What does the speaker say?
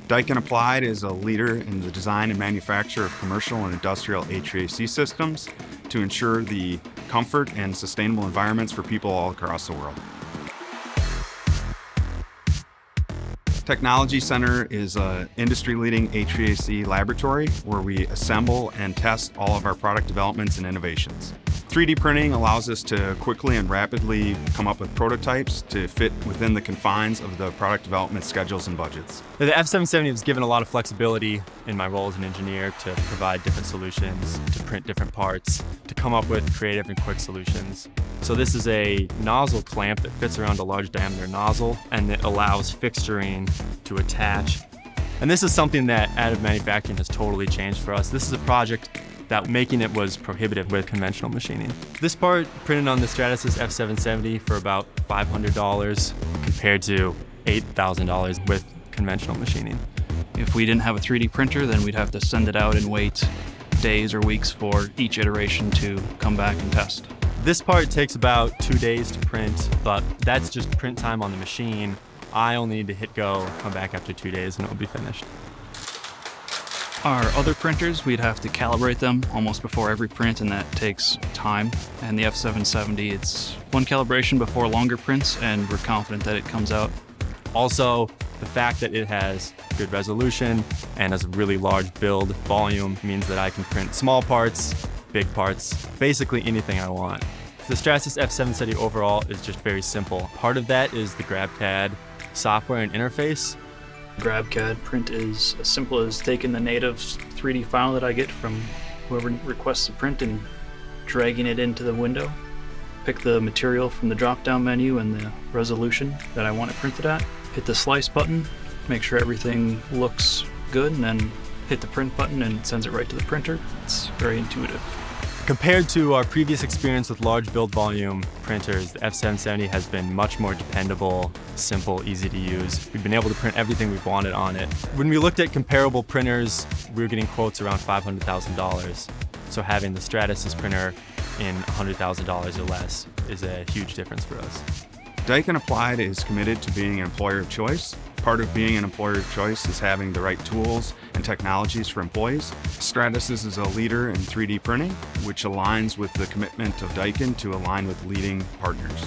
Daikin Applied is a leader in the design and manufacture of commercial and industrial HVAC systems to ensure the comfort and sustainable environments for people all across the world. Technology Center is an industry-leading HVAC laboratory where we assemble and test all of our product developments and innovations. 3D printing allows us to quickly and rapidly come up with prototypes to fit within the confines of the product development schedules and budgets. The F770 has given a lot of flexibility in my role as an engineer to provide different solutions, to print different parts, to come up with creative and quick solutions. So this is a nozzle clamp that fits around a large diameter nozzle, and it allows fixturing to attach. And this is something that additive manufacturing has totally changed for us. This is a project that making it was prohibitive with conventional machining. This part printed on the Stratasys F770 for about $500 compared to $8,000 with conventional machining. If we didn't have a 3D printer, then we'd have to send it out and wait days or weeks for each iteration to come back and test. This part takes about 2 days to print, but that's just print time on the machine. I only need to hit go, come back after 2 days, and it will be finished. Our other printers, we'd have to calibrate them almost before every print, and that takes time. And the F770, it's one calibration before longer prints, and we're confident that it comes out. Also, the fact that it has good resolution and has a really large build volume means that I can print small parts, big parts, basically anything I want. The Stratasys F770 overall is just very simple. Part of that is the GrabCAD software and interface. GrabCAD print is as simple as taking the native 3D file that I get from whoever requests the print and dragging it into the window. Pick the material from the drop-down menu and the resolution that I want it printed at. Hit the slice button, make sure everything looks good, and then hit the print button and it sends it right to the printer. It's very intuitive. Compared to our previous experience with large build volume printers, the F770 has been much more dependable, simple, easy to use. We've been able to print everything we've wanted on it. When we looked at comparable printers, we were getting quotes around $500,000. So having the Stratasys printer in $100,000 or less is a huge difference for us. Daikin Applied is committed to being an employer of choice. Part of being an employer of choice is having the right tools and technologies for employees. Stratasys is a leader in 3D printing, which aligns with the commitment of Daikin to align with leading partners.